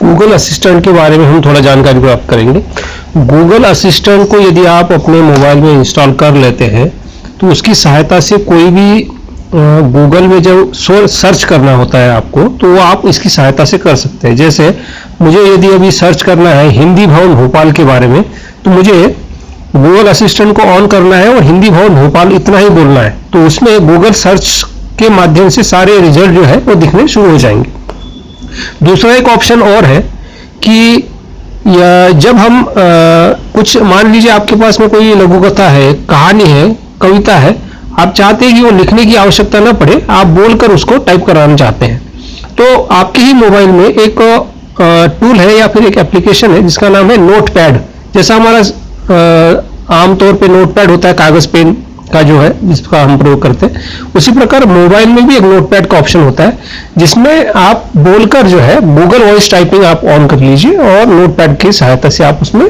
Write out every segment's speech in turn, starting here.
Google assistant के बारे में हम थोड़ा जानकारी प्राप्त करेंगे। गूगल असिस्टेंट को यदि आप अपने मोबाइल में इंस्टॉल कर लेते हैं तो उसकी सहायता से कोई भी गूगल में जब सर्च करना होता है आपको, तो वो आप इसकी सहायता से कर सकते हैं। जैसे मुझे यदि अभी सर्च करना है हिंदी भवन भोपाल के बारे में, तो मुझे गूगल असिस्टेंट को ऑन करना है और हिंदी भवन भोपाल इतना ही बोलना है, तो उसमें गूगल सर्च के माध्यम से सारे रिजल्ट जो है वो दिखने शुरू हो जाएंगे। दूसरा एक ऑप्शन और है कि जब हम कुछ मान लीजिए आपके पास में कोई लघु कथा है, कहानी है, कविता है, आप चाहते हैं कि वो लिखने की आवश्यकता ना पड़े, आप बोलकर उसको टाइप कराना चाहते हैं, तो आपके ही मोबाइल में एक टूल है या फिर एक एप्लीकेशन है जिसका नाम है नोटपैड। जैसा हमारा आमतौर पे नोटपैड होता है कागज पेन का जो है जिसका हम प्रयोग करते हैं, उसी प्रकार मोबाइल में भी एक नोटपैड का ऑप्शन होता है जिसमें आप बोलकर जो है गूगल वॉइस टाइपिंग आप ऑन कर लीजिए और नोटपैड की सहायता से आप उसमें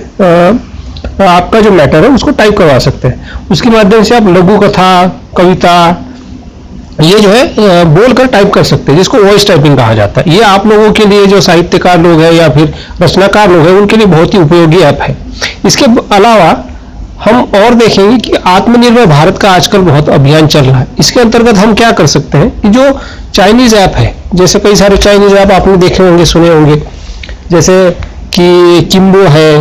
आपका जो मैटर है उसको टाइप करवा सकते हैं। उसके माध्यम से आप लघु कथा, कविता ये जो है बोलकर टाइप कर सकते हैं, जिसको वॉइस टाइपिंग कहा जाता है। ये आप लोगों के लिए जो साहित्यकार लोग हैं या फिर रचनाकार लोग हैं उनके लिए बहुत ही उपयोगी ऐप है। इसके अलावा हम और देखेंगे कि आत्मनिर्भर भारत का आजकल बहुत अभियान चल रहा है। इसके अंतर्गत हम क्या कर सकते हैं कि जो चाइनीज ऐप है, जैसे कई सारे चाइनीज ऐप आपने देखे होंगे, सुने होंगे, जैसे कि किम्बो है,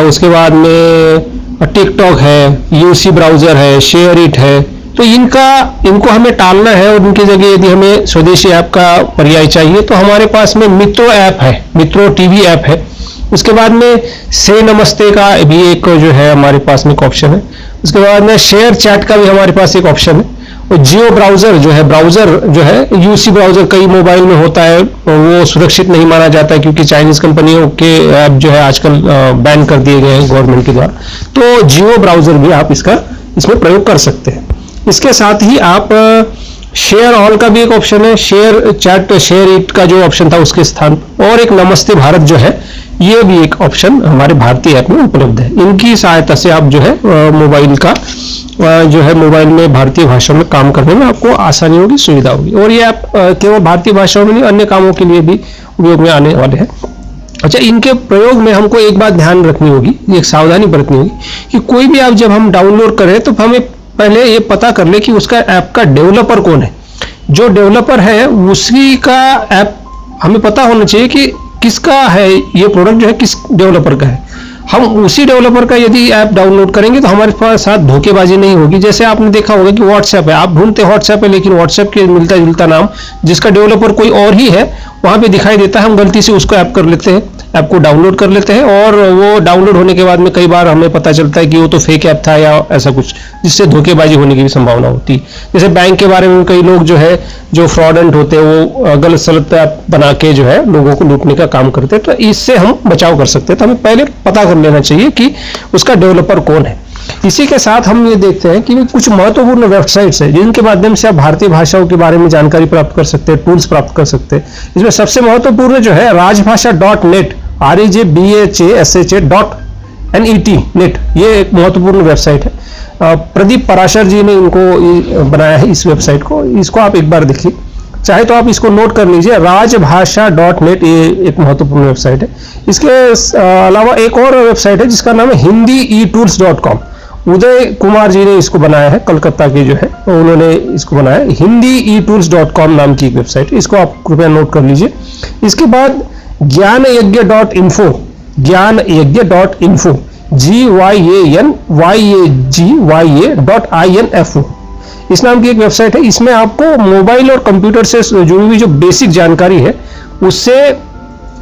उसके बाद में टिकटॉक है, यूसी ब्राउजर है, शेयर इट है, तो इनको हमें टालना है और इनकी जगह यदि हमें स्वदेशी ऐप का पर्याय चाहिए तो हमारे पास में मित्रो ऐप है, मित्रो टीवी ऐप है। उसके बाद में से नमस्ते का भी एक जो है हमारे पास में एक ऑप्शन है। उसके बाद में शेयर चैट का भी हमारे पास एक ऑप्शन है। और जियो ब्राउजर जो है, ब्राउजर जो है यूसी ब्राउजर कई मोबाइल में होता है, वो सुरक्षित नहीं माना जाता है क्योंकि चाइनीज कंपनियों के ऐप जो है आजकल बैन कर दिए गए हैं गवर्नमेंट के द्वारा। तो जियो ब्राउजर भी आप इसमें प्रयोग कर सकते हैं। इसके साथ ही आप शेयर ऑल का भी एक ऑप्शन है, शेयर चैट, शेयर इट का जो ऑप्शन था उसके स्थान, और एक नमस्ते भारत जो है ये भी एक ऑप्शन हमारे भारतीय ऐप में उपलब्ध है। इनकी सहायता से आप जो है मोबाइल का जो है मोबाइल में भारतीय भाषा में काम करने में आपको आसानी होगी, सुविधा होगी। और ये ऐप केवल भारतीय भाषाओं में नहीं, अन्य कामों के लिए भी उपयोग में आने वाले हैं। अच्छा, इनके प्रयोग में हमको एक बात ध्यान रखनी होगी, एक सावधानी बरतनी होगी कि कोई भी ऐप जब हम डाउनलोड करें तो हमें पहले ये पता कर ले कि उसका ऐप का डेवलपर कौन है। जो डेवलपर है उसी का ऐप हमें पता होना चाहिए कि किसका है ये प्रोडक्ट, जो है किस डेवलपर का है। हम उसी डेवलपर का यदि ऐप डाउनलोड करेंगे तो हमारे पास साथ धोखेबाजी नहीं होगी। जैसे आपने देखा होगा कि व्हाट्सएप है, आप ढूंढते व्हाट्सएप है लेकिन व्हाट्सएप के मिलता जुलता नाम जिसका डेवलपर कोई और ही है वहां पे दिखाई देता है, हम गलती से उसको ऐप कर लेते हैं, ऐप को डाउनलोड कर लेते हैं और वो डाउनलोड होने के बाद में कई बार हमें पता चलता है कि वो तो फेक ऐप था या ऐसा कुछ, जिससे धोखेबाजी होने की भी संभावना होती है। जैसे बैंक के बारे में कई लोग जो है जो फ्रॉडेंट होते हैं वो गलत सलत ऐप बना के जो है लोगों को लूटने का काम करते हैं, तो इससे हम बचाव कर सकते हैं। तो हमें पहले पता कर लेना चाहिए कि उसका डेवलपर कौन है। इसी के साथ हम ये देखते हैं कि कुछ महत्वपूर्ण वेबसाइट्स हैं जिनके माध्यम से आप भारतीय भाषाओं के बारे में जानकारी प्राप्त कर सकते हैं, टूल्स प्राप्त कर सकते हैं। इसमें सबसे महत्वपूर्ण जो है राजभाषा.net, RAJBHASHA.NET नेट, ये एक महत्वपूर्ण वेबसाइट है। प्रदीप पराशर जी ने इनको बनाया है इस वेबसाइट को, इसको आप एक बार देखिए, चाहे तो आप इसको नोट कर लीजिए। राजभाषा.net ये एक महत्वपूर्ण वेबसाइट है। इसके अलावा एक और वेबसाइट है जिसका नाम है hindietools.com। उदय कुमार जी ने इसको बनाया है, कलकत्ता के जो है उन्होंने इसको बनाया है। hindietools.com नाम की एक वेबसाइट है, इसको आप कृपया नोट कर लीजिए। इसके बाद ज्ञानयज्ञ.info, ज्ञानयज्ञ.info, GYANYAGYA.info इस नाम की एक वेबसाइट है। इसमें आपको मोबाइल और कंप्यूटर से जुड़ी हुई जो बेसिक जानकारी है उससे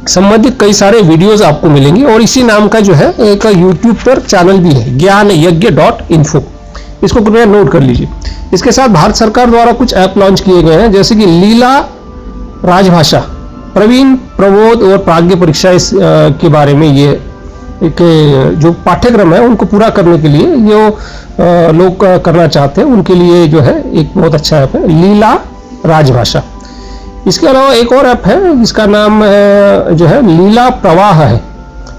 संबंधित कई सारे वीडियोस आपको मिलेंगे और इसी नाम का जो है एक यूट्यूब पर चैनल भी है, ज्ञानयज्ञ.info, इसको कृपया नोट कर लीजिए। इसके साथ भारत सरकार द्वारा कुछ ऐप लॉन्च किए गए हैं, जैसे कि लीला राजभाषा, प्रवीण, प्रबोध और प्राज्ञ परीक्षा के बारे में ये एक जो पाठ्यक्रम है उनको पूरा करने के लिए जो लोग करना चाहते हैं उनके लिए जो है एक बहुत अच्छा ऐप है लीला राजभाषा। इसके अलावा एक और ऐप है जिसका नाम जो है लीला प्रवाह है,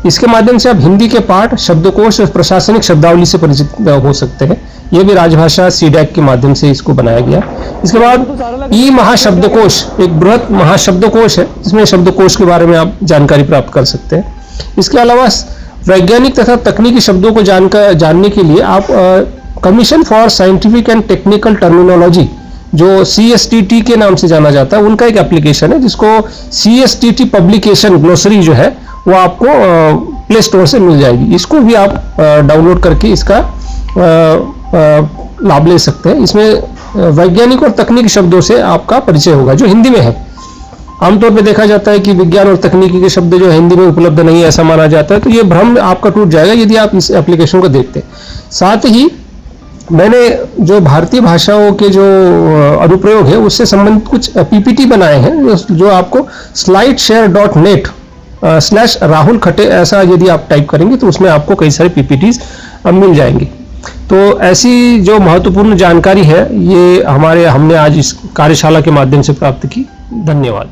इसके माध्यम से आप हिंदी के पाठ, शब्दकोश और प्रशासनिक शब्दावली से परिचित हो सकते हैं। यह भी राजभाषा सीडैक के माध्यम से इसको बनाया गया। इसके बाद ई महाशब्दकोश एक बृहत महाशब्दकोश है, जिसमें शब्दकोश के बारे में आप जानकारी प्राप्त कर सकते हैं। इसके अलावा वैज्ञानिक तथा तकनीकी शब्दों को जानने के लिए आप commission for scientific and technical terminology, जो CSTT के नाम से जाना जाता है, उनका एक एप्लीकेशन है जिसको CSTT पब्लिकेशन ग्लोसरी जो है वो आपको प्ले स्टोर से मिल जाएगी। इसको भी आप डाउनलोड करके इसका लाभ ले सकते हैं। इसमें वैज्ञानिक और तकनीकी शब्दों से आपका परिचय होगा जो हिंदी में है। आमतौर पे देखा जाता है कि विज्ञान और तकनीकी के शब्द जो हिंदी में उपलब्ध नहीं है, ऐसा माना जाता है, तो ये भ्रम आपका टूट जाएगा यदि आप इस एप्लीकेशन को देखते हैं। साथ ही मैंने जो भारतीय भाषाओं के जो अनुप्रयोग है उससे संबंधित कुछ PPT बनाए हैं जो आपको slideshare.net/राहुल खटे ऐसा यदि आप टाइप करेंगे तो उसमें आपको कई सारे PPTs मिल जाएंगे। तो ऐसी जो महत्वपूर्ण जानकारी है ये हमने आज इस कार्यशाला के माध्यम से प्राप्त की। धन्यवाद।